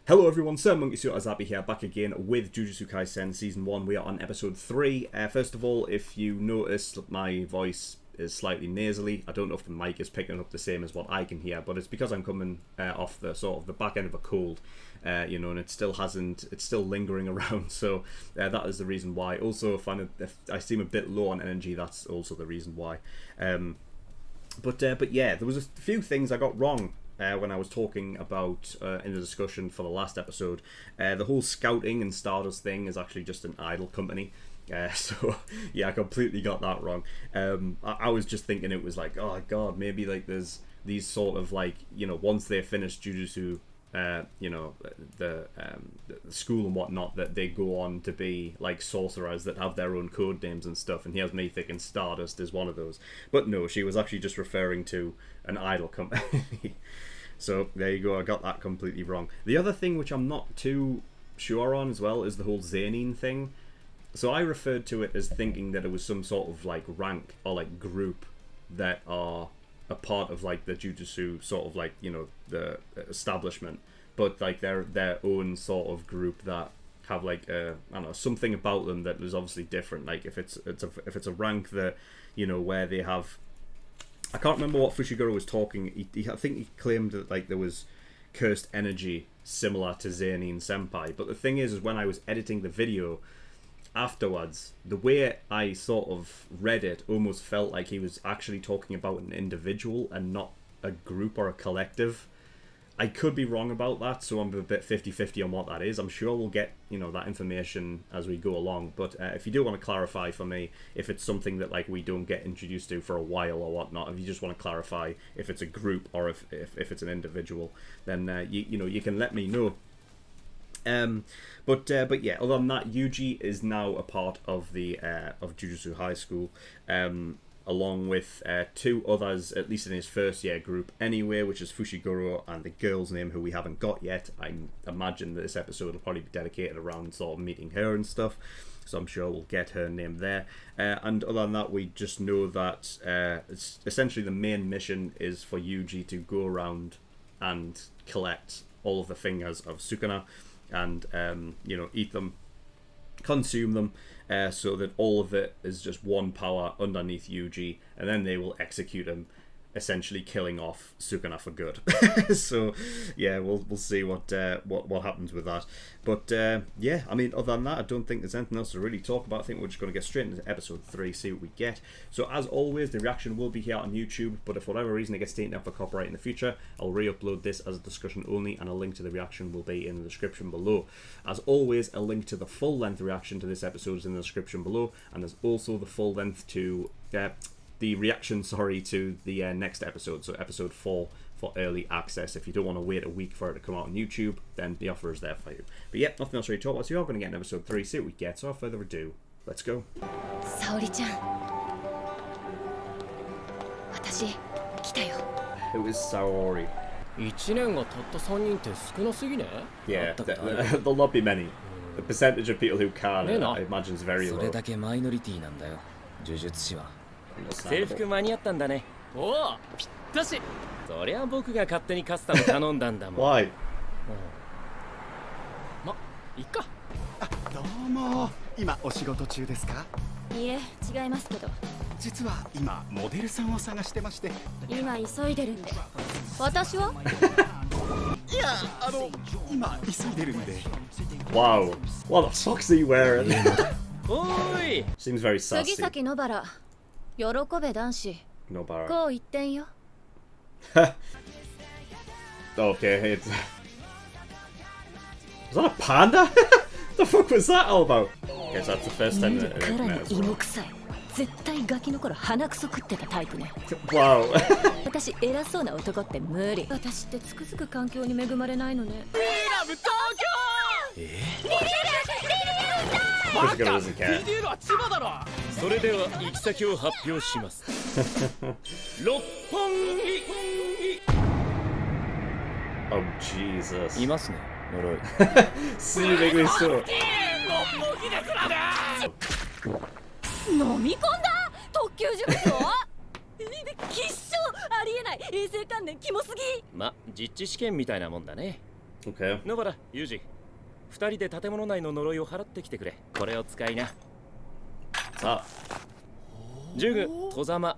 Hello everyone, SirMonkeySuit Azabi here, back again with Jujutsu Kaisen Season 1. We are on Episode 3. First of all, if you notice my voice is slightly nasally, I don't know if the mic is picking up the same as what I can hear, but it's because I'm coming off the sort of the back end of a cold, and it's still lingering around, so that is the reason why. Also, if I seem a bit low on energy, that's also the reason why. But yeah, there was a few things I got wrong when I was talking about in the discussion for the last episode. The whole scouting and Stardust thing is actually just an idol company. So yeah, I completely got that wrong. I was just thinking it was like, oh god, maybe like there's these sort of like, once they finish Jujutsu, the school and whatnot, that they go on to be like sorcerers that have their own code names and stuff, and here's me thinking Stardust is one of those. But no, she was actually just referring to an idol company. So there you go, I got that completely wrong. The other thing which I'm not too sure on as well is the whole Zenin thing. So I referred to it as thinking that it was some sort of like rank or like group that are a part of like the Jujutsu sort of like, the establishment, but like they're their own sort of group that have like I don't know, something about them that is obviously different. Like if it's a rank that, where they have, I can't remember what Fushiguro was talking. I think he claimed that like there was cursed energy similar to Zenin Senpai. But the thing is when I was editing the video afterwards, the way I sort of read it almost felt like he was actually talking about an individual and not a group or a collective. I could be wrong about that, so I'm a bit 50-50 on what that is. I'm sure we'll get, that information as we go along, but if you do want to clarify for me if it's something that like we don't get introduced to for a while or whatnot, if you just want to clarify if it's a group or if it's an individual, then you can let me know. But yeah, other than that, Yuji is now a part of the of Jujutsu High School, along with two others, at least in his first year group anyway, which is Fushiguro and the girl's name who we haven't got yet. I imagine that this episode will probably be dedicated around sort of meeting her and stuff, so I'm sure we'll get her name there. And other than that, we just know that it's essentially the main mission is for Yuji to go around and collect all of the fingers of Sukuna and eat them, consume them, so that all of it is just one power underneath Yuji, and then they will execute him, essentially killing off Sukuna for good. So yeah, we'll see what happens with that. But yeah, I mean, other than that, I don't think there's anything else to really talk about. I think we're just going to get straight into episode 3, see what we get. So as always, the reaction will be here on YouTube, but if for whatever reason it gets taken down for copyright in the future, I'll re-upload this as a discussion only, and a link to the reaction will be in the description below. As always, a link to the full length reaction to this episode is in the description below, and there's also the full length to the reaction, to the next episode, so episode 4 for early access. If you don't want to wait a week for it to come out on YouTube, then the offer is there for you. But yeah, nothing else really to talk about, so you're going to get in episode 3, see what we get. So without further ado, let's go. Saori-chan, watashi kita yo. Who is Saori? 1年がたった3人って少なすぎね? Yeah, there'll not be many. The percentage of people who can, I imagine, is very low. それだけマイノリティなんだよ、呪術師は。制服間に合ったんだね。おお、ぴったし。そりゃ僕が勝手にカスタム頼んだんだもん。Why? ま、いっか。あ、どうも。今お仕事中ですか？いえ、違いますけど。実は今モデルさんを探してまして。今急いでるんで。私は？いや、今急いでるんで。Wow. What the fuck's he wearing? おーい。 Seems very sassy. 杉崎野原。喜べ男子。Nobara. こう言ってんよ。Okay, it's... Was that a panda? The fuck was that all about? Yes, that's the first time that I've met as well. 絶対ガキの頃鼻くそ食ってたタイプね。Wow. 私偉そうな男って無理。私ってつくづく環境に恵まれないのね。リラブ東京。Fushiguro doesn't care. DDL は千葉だろ。それでは行き先を発表します。六本木。Oh Jesus. いますね、呪い。Seemingly so. 六本木ですらね。飲み込んだ特級塾長。必勝ありえない。衛生観念キモすぎ。ま、実地試験みたいなもんだね。Okay. 野原、ユージ、二人で建物内の呪いを払ってきてくれ。これを使いな。What's that? 呪具、戸ざま、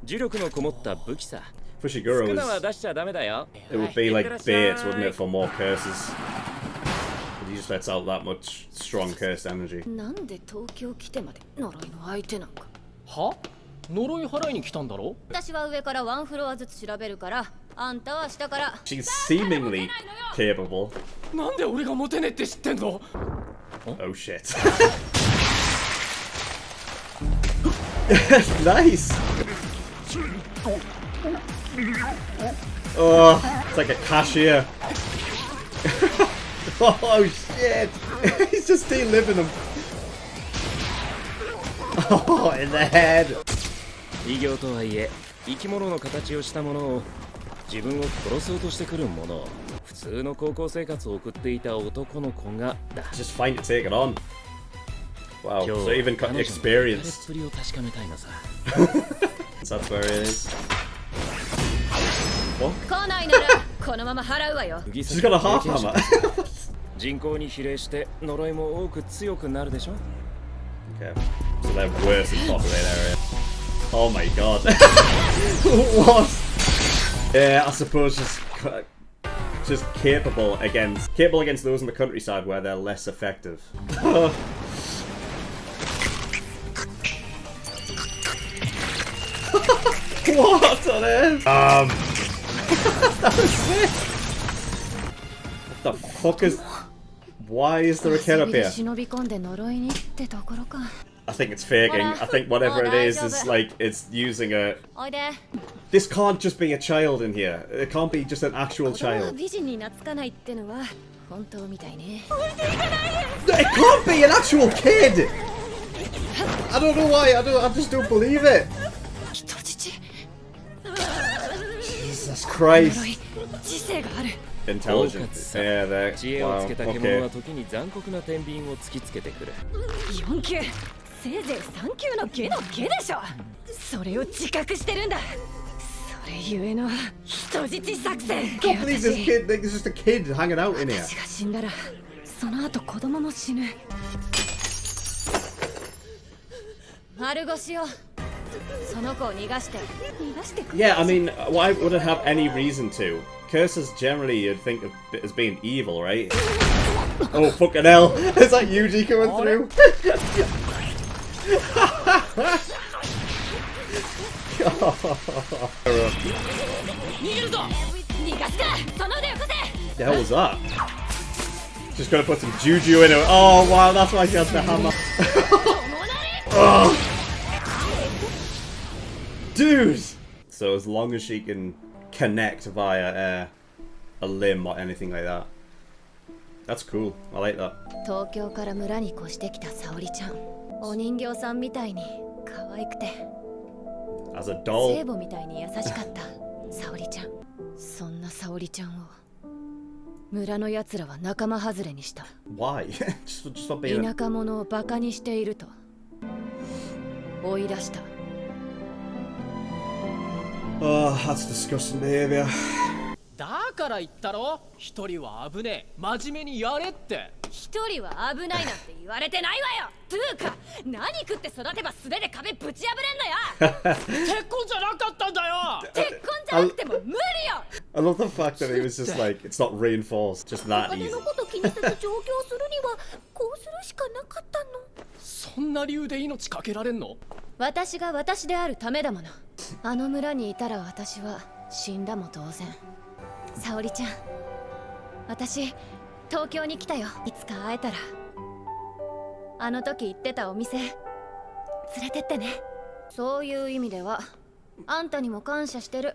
呪力のこもった武器さ。 Fushiguro 少なは is... 出しちゃダメだよ。 It would be like bait, wouldn't it, for more curses? But he just lets out that much strong cursed energy. なんで東京来てまで呪いの相手なんか。は？呪い払いに来たんだろ？私は上からワンフロアずつ調べるから、あんたは下から。 She's seemingly capable. なんで俺がモテねって知ってんの？ Oh shit. Nice! Oh, it's like a cashier. Oh shit! He's just delivering them. Oh, in the head. 異形とはいえ、生き物の形をしたものを自分を殺そうとしてくるもの。普通の高校生活を送っていた男の子がだ。 Just fine to take it on. Wow, 今 so 日 even 彼女の experienced. っぷりを確かめたいのさ。 That's where it is. 来ないならこのまま払うわよ。 She's got a half hammer. 人口に比例して呪いも多く強くなるでしょ。 Okay, so they're worse in populated area. Oh my god. What? Yeah, I suppose just capable against those in the countryside where they're less effective. What on earth? That was sick. What the fuck is? Why is there a kid up here? 忍び込んで呪いにってところか。 I think it's faking. I think whatever it is like it's using a. おいで。 This can't just be a child in here. It can't be just an actual 子供は child. 美人に懐かないってのは本当みたいね。 It can't be an actual kid. I don't know why. I just don't believe it. 人質。 Jesus Christ. 呪い、知性がある。 Intelligent. Yeah, they're 知恵を wow. つけた獣は Okay. 時に残酷な天秤を突きつけてくる。 4級、せいぜい3級の下の下でしょ。それを自覚してるんだ。それゆえの人質作戦。 I can't believe this kid. Like, there's just a kid hanging out in here. 私が死んだらその後子供も死ぬ。丸腰よ。その子を逃がしてくれ。 Yeah, I mean, why would it have any reason to? Curses generally you'd think of as being evil, right? Oh fucking hell! Is that Yuji coming through? 逃げるぞ。逃がすか。その腕をよこせ。 The hell was that? Just gotta put some juju in it. Oh wow, that's why she has the hammer. Oh. Dude! So as long as she can connect via a limb or anything like that. That's cool. I like that. 東京から村に越してきた沙織ちゃん。お人形さんみたいに可愛くて As a 聖 doll. 母みたいに優しかった沙織ちゃん。そんな沙織ちゃんを村のやつらは仲間外れにした。 Why? just for being a... 田舎者をバカにしていると追い出した。 Oh, that's disgusting behavior. だから言ったろ、一人は危ねえ、真面目にやれって。一人は危ないなんて言われてないわよ。つうか何食って育てば素手で壁ぶち破れんのよ。結婚じゃなかったんだよ。結婚じゃなくても無理よ。 I love the fact that it was just like, it's not reinforced, just that お金 easy. のこと気にせず上京するにはこうするしかなかったの。そんな理由で命かけられんの？私が私であるためだもの。あの村にいたら私は死んだも同然。沙織ちゃん、私東京に来たよ。いつか会えたらあの時言ってたお店連れてってね。そういう意味ではあんたにも感謝してる。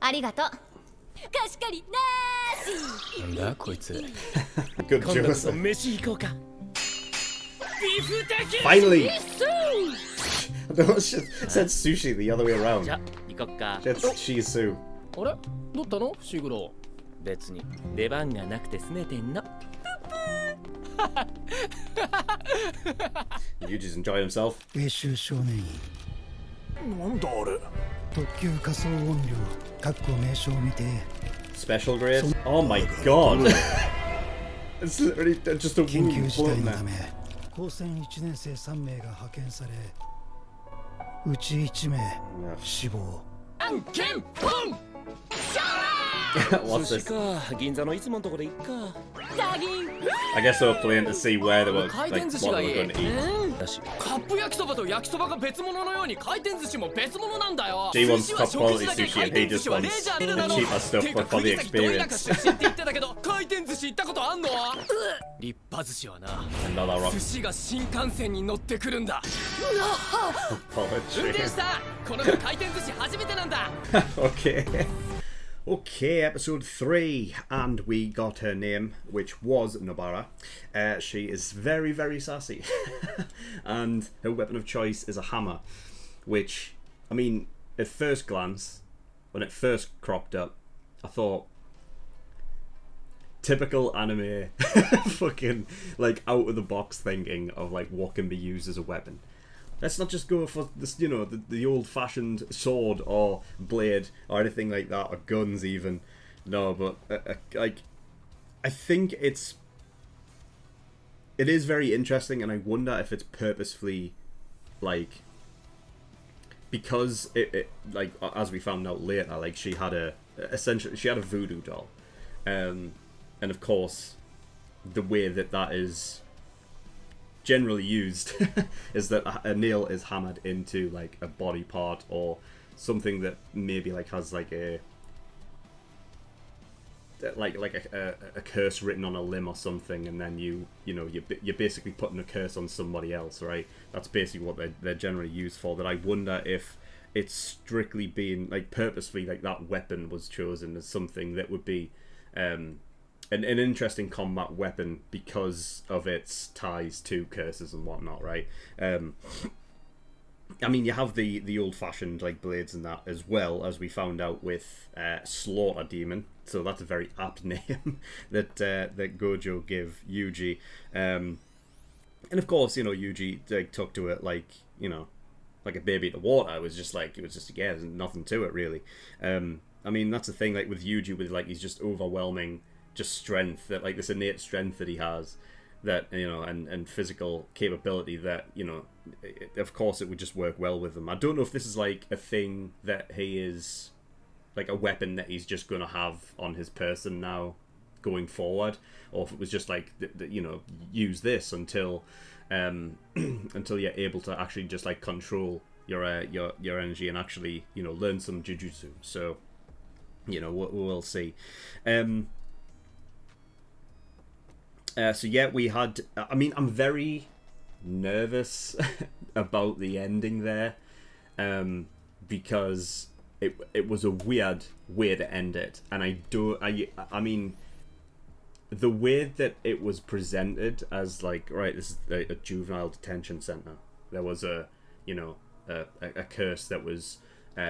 ありがとう。貸し借りなーし。なんだこいつ。 Good 今度こそ Joseph. 飯行こうか。ビフテキ Finally! No, she said sushi the other way じゃ around. 行こっか。 She said shizu. あれ？どったの？伏黒。別に出番がなくて拗ねてんの。Yuji's enjoying himself. 英州少年院なんだあれ。特急仮想音量各個名称を見て Special grade. Oh my god. It's literally just a 緊急 wound 事態 floating の there. ため高専1年生3名が派遣されうち1名死亡。案件ポン What's 寿 this? 司か銀座のいつものとこでいっか I guess they were playing to see where they were, 回 like, 転寿司 what が they い were い going to eat. だしカップ焼きそばと焼きそばが別物のように回転寿司も別物なんだよ She wants 寿司は top 食 quality 事だけ sushi 回 and he 転寿 just 司はレ wants ジャー出る the だろ cheaper stuff てか for the 国崎ど田舎 experience. 出身って言ってたけど回転寿司行ったことあんの立派寿司はな Another rock 寿司が新幹線に乗ってくるんだ運 poetry. 転手さんこの子回転寿司初めてなんだ Okay. Okay, episode 3, and we got her name, which was Nobara. She is very, very sassy, and her weapon of choice is a hammer, which, I mean, at first glance, when it first cropped up, I thought, typical anime, fucking, like, out of the box thinking of, like, what can be used as a weapon. Let's not just go for this, you know, the old-fashioned sword or blade or anything like that, or guns even. No, but like, I think it is very interesting, and I wonder if it's purposefully, like, because it like, as we found out later, like, she had a voodoo doll, and of course, the way that is generally used is that a nail is hammered into, like, a body part or something that maybe, like, has like a curse written on a limb or something, and then you're basically putting a curse on somebody else, right? That's basically what they're generally used for. That I wonder if it's strictly being, like, purposefully, like, that weapon was chosen as something that would be an interesting combat weapon because of its ties to curses and whatnot, right? I mean, you have the old-fashioned, like, blades and that, as well, as we found out with Slaughter Demon. So that's a very apt name that Gojo gave Yuji. And of course, you know, Yuji, like, took to it like, you know, like a baby at the water. It was just yeah, there's nothing to it really. I mean, that's the thing, like, with Yuji, with, like, he's just overwhelming just strength, that, like, this innate strength that he has, that, you know, and physical capability that, you know, of course it would just work well with him. I don't know if this is, like, a thing that he is, like, a weapon that he's just going to have on his person now going forward, or if it was just like, you know, use this until until you're able to actually just, like, control your energy and actually, you know, learn some jujutsu. So, you know, we'll see. So yeah, we had, I mean, I'm very nervous about the ending there, because it was a weird way to end it, and I mean, the way that it was presented as, like, right, this is a juvenile detention center. There was a curse that was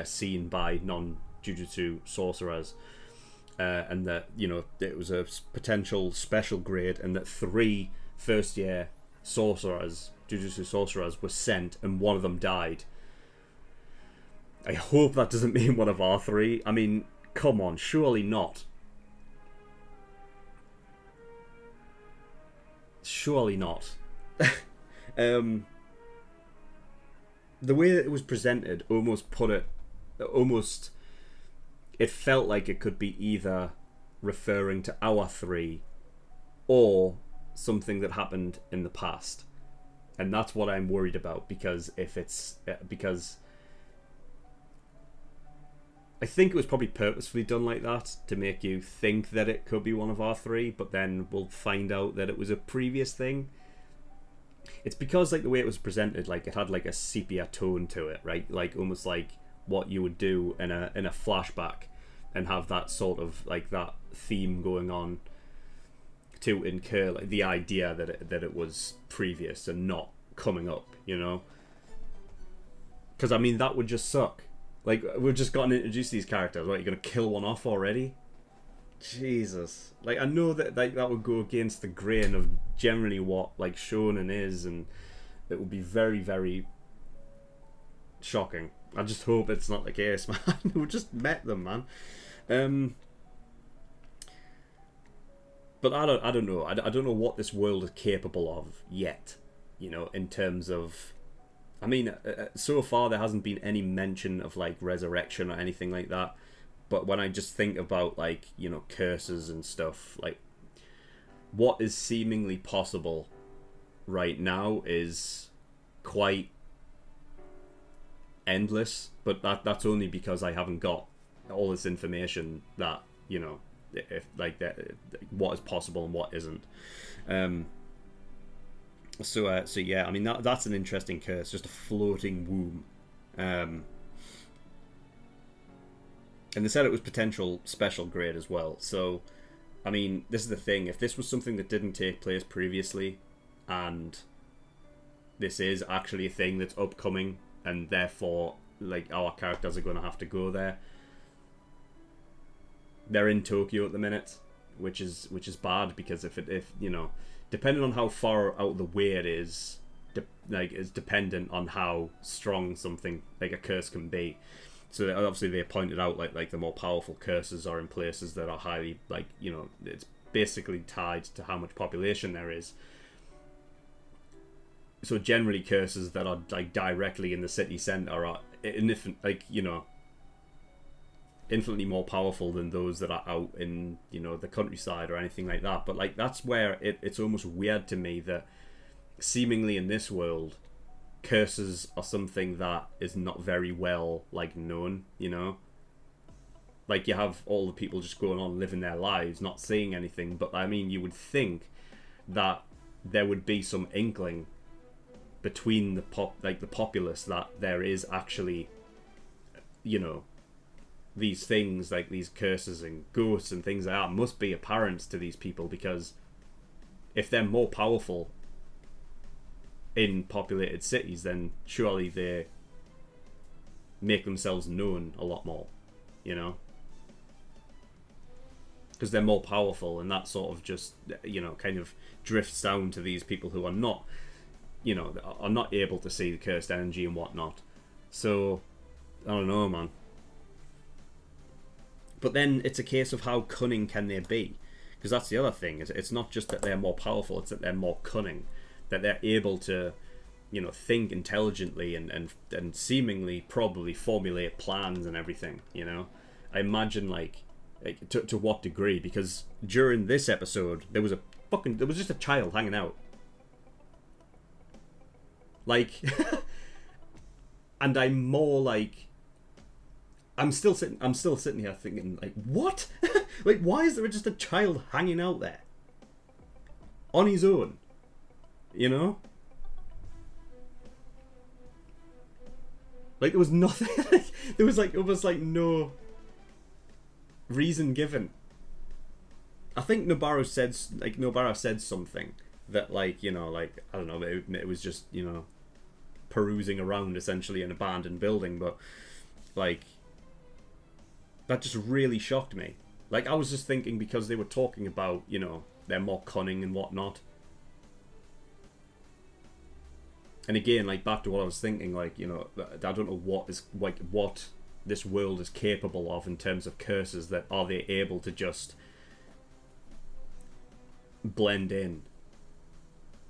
seen by non-jujutsu sorcerers. And that, you know, it was a potential special grade, and that 3 first-year sorcerers, Jujutsu sorcerers, were sent, and one of them died. I hope that doesn't mean one of our 3. I mean, come on, surely not. Surely not. The way that it was presented it felt like it could be either referring to our 3 or something that happened in the past. And that's what I'm worried about, because because I think it was probably purposefully done like that to make you think that it could be one of our 3, but then we'll find out that it was a previous thing. It's because, like, the way it was presented, like, it had, like, a sepia tone to it, right? Like, almost like what you would do in a flashback, and have that sort of, like, that theme going on to incur, like, the idea that it was previous and not coming up, you know? Because, I mean, that would just suck. Like, we've just gotten introduced to these characters. What, you're gonna kill one off already? Jesus. Like, I know that, like, that would go against the grain of generally what, like, shonen is, and it would be very, very shocking. I just hope it's not the case, man. We just met them, man. but I don't know. I don't know what this world is capable of yet. You know, in terms of, I mean, so far there hasn't been any mention of like resurrection or anything like that. But when I just think about like, you know, curses and stuff, like what is seemingly possible right now is quite endless. But that's only because I haven't got all this information that, you know, if like that, what is possible and what isn't. So yeah, I mean that's an interesting curse, just a floating womb. And they said it was potential special grade as well. So, I mean, this is the thing. If this was something that didn't take place previously, and this is actually a thing that's upcoming, and therefore, like, our characters are going to have to go there. They're in Tokyo at the minute, which is bad, because if you know, depending on how far out of the way it is, is dependent on how strong something like a curse can be. So obviously they pointed out like the more powerful curses are in places that are highly, like, you know, it's basically tied to how much population there is. So generally curses that are like directly in the city centre are infinitely more powerful than those that are out in, you know, the countryside or anything like that. But like that's where it's almost weird to me that seemingly in this world curses are something that is not very well like known, you know. Like you have all the people just going on living their lives, not saying anything, but I mean you would think that there would be some inkling between the populace that there is actually, you know, these things like these curses and ghosts and things like that must be apparent to these people, because if they're more powerful in populated cities, then surely they make themselves known a lot more, you know, because they're more powerful, and that sort of just, you know, kind of drifts down to these people who are not, you know, are not able to see the cursed energy and whatnot. So I don't know, man. But then it's a case of how cunning can they be, because that's the other thing. It's not just that they're more powerful, it's that they're more cunning, that they're able to, you know, think intelligently and seemingly probably formulate plans and everything, you know. I imagine like to what degree, because during this episode there was just a child hanging out, like and I'm still sitting here thinking, like, what? Like, why is there just a child hanging out there on his own? You know? Like, there was nothing. There was like almost like no reason given. I think Nobara said something that, like, you know, like, I don't know, it was just, you know, perusing around essentially an abandoned building, but like that just really shocked me. Like, I was just thinking, because they were talking about, you know, they're more cunning and whatnot. And again, like, back to what I was thinking, like, you know, I don't know what this world is capable of in terms of curses, that are they able to just blend in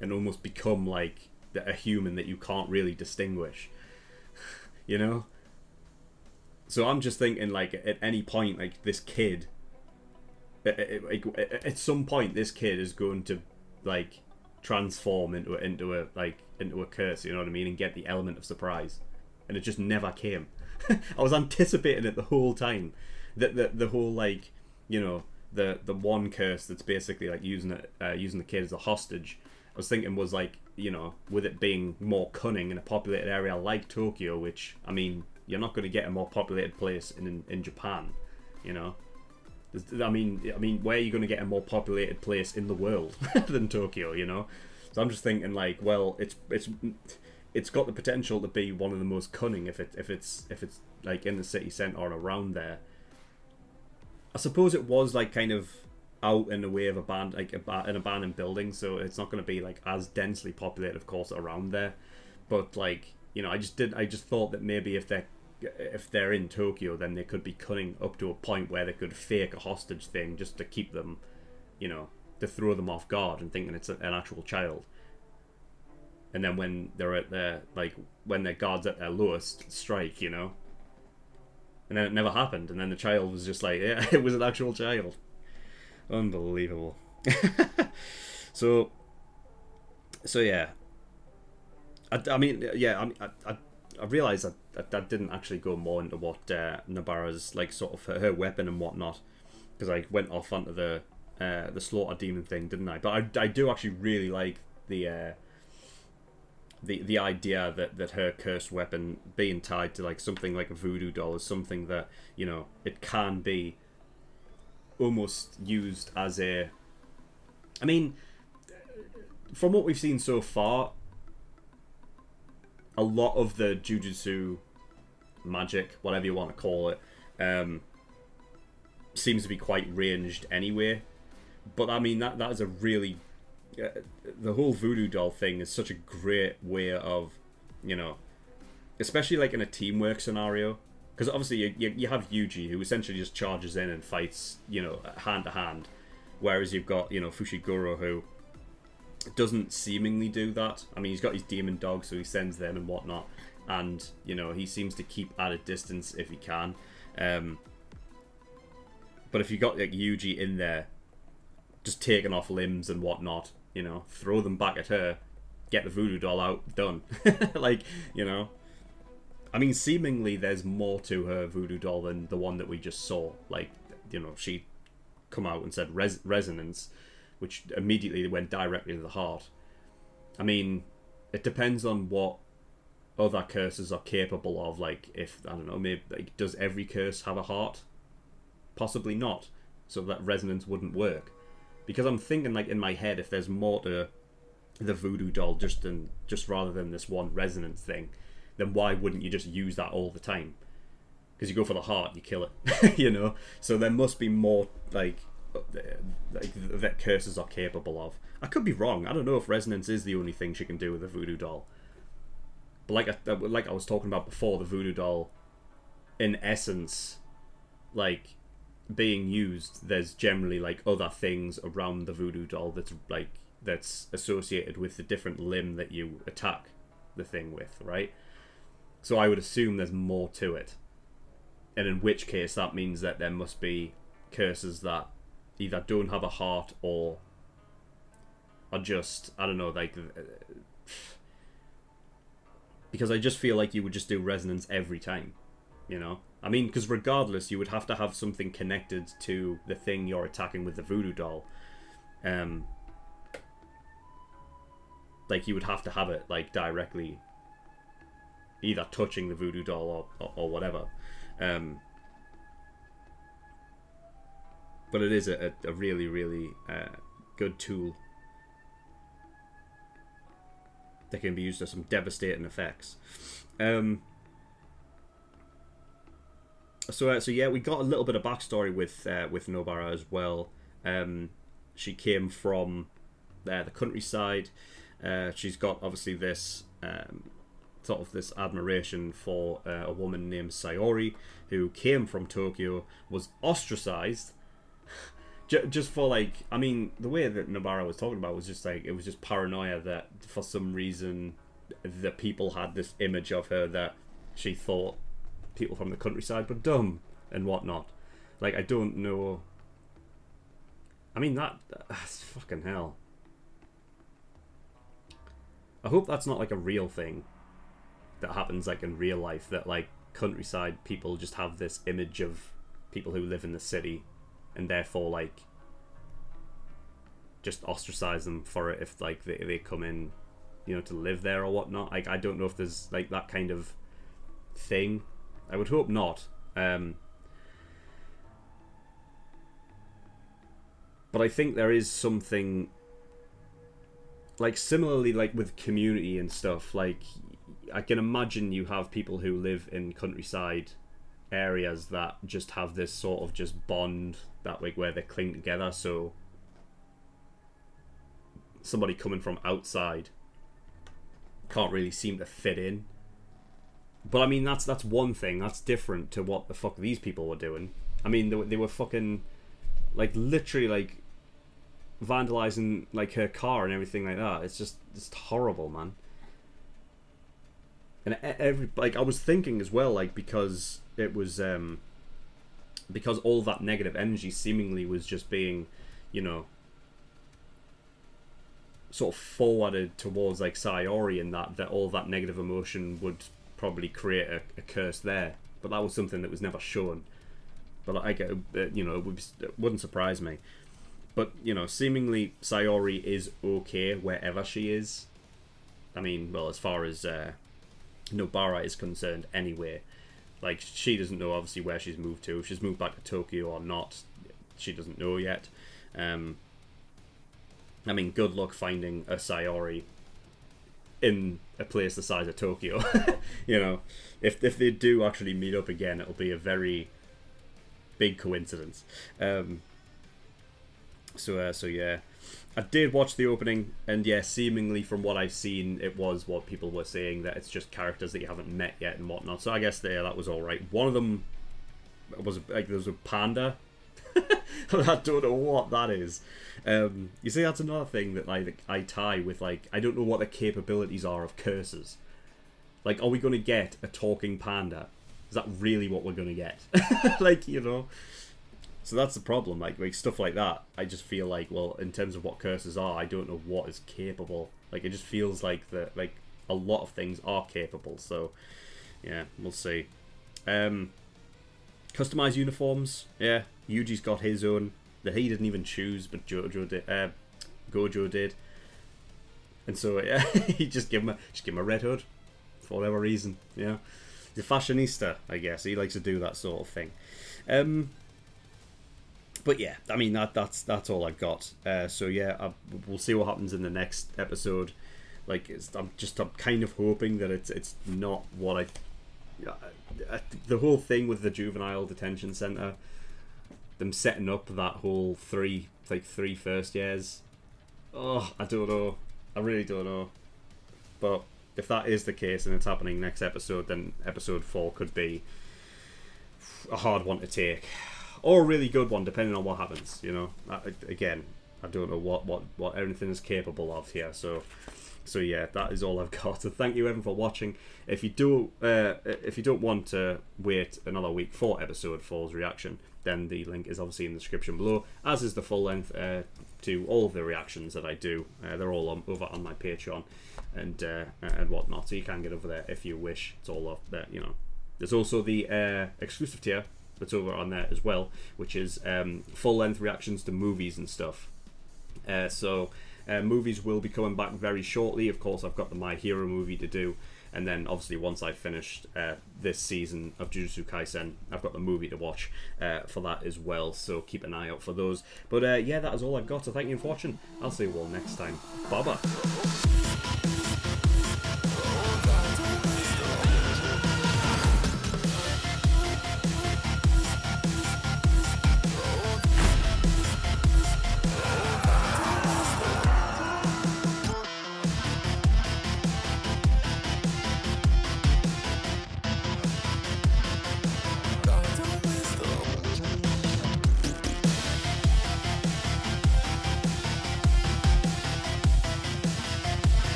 and almost become like a human that you can't really distinguish, you know? So I'm just thinking, like, at any point, like, this kid, at some point, this kid is going to, like, transform into a curse, you know what I mean, and get the element of surprise, and it just never came. I was anticipating it the whole time, that the whole, like, you know, the one curse that's basically like using the kid as a hostage. I was thinking was, like, you know, with it being more cunning in a populated area like Tokyo, which, I mean, you're not going to get a more populated place in Japan, you know. I mean, where are you going to get a more populated place in the world than Tokyo, you know? So I'm just thinking, like, well, it's got the potential to be one of the most cunning if it's like in the city centre or around there. I suppose it was like kind of out in the way of an abandoned building, so it's not going to be like as densely populated, of course, around there. But, like, you know, I just thought that maybe if they're in Tokyo, then they could be cunning up to a point where they could fake a hostage thing just to keep them, you know, to throw them off guard and thinking it's an actual child. And then when they're at their, like, when their guard's at their lowest, strike, you know? And then it never happened, and then the child was just like, yeah, it was an actual child. Unbelievable. So yeah. I mean, yeah, I realised that I didn't actually go more into what Nobara's, like, sort of her weapon and whatnot, because I went off onto the slaughter demon thing, didn't I? But I do actually really like the idea that her cursed weapon being tied to, like, something like a voodoo doll is something that, you know, it can be almost used as a... I mean, from what we've seen so far, a lot of the Jujutsu magic, whatever you want to call it, seems to be quite ranged anyway. But I mean, that is a really... the whole voodoo doll thing is such a great way of, you know, especially like in a teamwork scenario, because obviously you have Yuji, who essentially just charges in and fights, you know, hand to hand, whereas you've got, you know, Fushiguro, who doesn't seemingly do that. I mean, he's got his demon dog, so he sends them and whatnot, and, you know, he seems to keep at a distance if he can. But if you got, like, Yuji in there just taking off limbs and whatnot, you know, throw them back at her, get the voodoo doll out, done. Like, you know, I mean, seemingly there's more to her voodoo doll than the one that we just saw. Like, you know, she come out and said resonance, which immediately went directly to the heart. I mean, it depends on what other curses are capable of. Like, if, I don't know, maybe, like, does every curse have a heart? Possibly not. So that resonance wouldn't work. Because I'm thinking, like, in my head, if there's more to the voodoo doll just rather than this one resonance thing, then why wouldn't you just use that all the time? Because you go for the heart, you kill it, you know? So there must be more, like that curses are capable of. I could be wrong. I don't know if resonance is the only thing she can do with a voodoo doll. But like I was talking about before, the voodoo doll, in essence, like, being used, there's generally, like, other things around the voodoo doll that's associated with the different limb that you attack the thing with, right? So I would assume there's more to it, and in which case that means that there must be curses that either don't have a heart or are just, I don't know, like, because I just feel like you would just do resonance every time, you know? I mean, because regardless, you would have to have something connected to the thing you're attacking with the voodoo doll. Like, you would have to have it, like, directly either touching the voodoo doll or whatever. But it is a really, really good tool that can be used to some devastating effects. So yeah, we got a little bit of backstory with Nobara as well. She came from the countryside. She's got obviously this sort of this admiration for a woman named Sayori, who came from Tokyo, was ostracized. Just for, like, I mean, the way that Nobara was talking about was just like, it was just paranoia that for some reason the people had this image of her that she thought people from the countryside were dumb and whatnot. Like, I don't know. I mean, that's fucking hell. I hope that's not, like, a real thing that happens, like, in real life, that, like, countryside people just have this image of people who live in the city and therefore, like, just ostracize them for it if, like, they come in, you know, to live there or whatnot. Like, I don't know if there's, like, that kind of thing. I would hope not. But I think there is something, like, similarly, like, with community and stuff. Like, I can imagine you have people who live in countryside areas that just have this sort of just bond that, like, where they cling together. So somebody coming from outside can't really seem to fit in. But I mean, that's one thing. That's different to what the fuck these people were doing. I mean, they were fucking, like, literally, like, vandalizing like her car and everything like that. It's horrible, man. And every like I was thinking as well, like because it was because all that negative energy seemingly was just being, you know, sort of forwarded towards like Sayori, and that all that negative emotion would probably create a curse there. But that was something that was never shown. But I get, you know, it wouldn't surprise me. But, you know, seemingly Sayori is okay wherever she is. I mean, well, as far as Nobara is concerned anyway. Like, she doesn't know, obviously, where she's moved to. If she's moved back to Tokyo or not, she doesn't know yet. I mean, good luck finding a Sayori in a place the size of Tokyo. You know, if they do actually meet up again, it'll be a very big coincidence. So yeah, I did watch the opening, and yeah, seemingly from what I've seen, it was what people were saying, that it's just characters that you haven't met yet and whatnot. So I guess that was all right. One of them was like, there was a panda. I don't know what that is. You see, that's another thing that like I tie with, like, I don't know what the capabilities are of curses. Like, are we going to get a talking panda? Is that really what we're going to get? Like, you know. So that's the problem. Like stuff like that, I just feel like, well, in terms of what curses are, I don't know what is capable. Like, it just feels like that, like a lot of things are capable. So yeah, we'll see. Customized uniforms. Yeah, Yuji's got his own that he didn't even choose, but Gojo did. And so yeah, he just give him a red hood for whatever reason. Yeah, he's a fashionista, I guess. He likes to do that sort of thing. But yeah, I mean that's all I've got. So yeah, we'll see what happens in the next episode. Like, I'm kind of hoping that it's not what the whole thing with the juvenile detention center, them setting up that whole three first years. Oh, I don't know. I really don't know. But if that is the case and it's happening next episode, then episode 4 could be a hard one to take. Or a really good one, depending on what happens, you know. Again, I don't know what everything is capable of here, so yeah, that is all I've got. So thank you everyone for watching. If you don't want to wait another week for episode 4's reaction, then the link is obviously in the description below, as is the full length to all of the reactions that I do. They're all over on my Patreon and whatnot, so you can get over there if you wish. It's all up there, you know. There's also the exclusive tier that's over on there as well, which is full-length reactions to movies and stuff. So movies will be coming back very shortly. Of course, I've got the My Hero movie to do, and then obviously once I've finished this season of Jujutsu Kaisen, I've got the movie to watch for that as well, so keep an eye out for those. But yeah, that is all I've got, so thank you for watching. I'll see you all next time. Bye bye.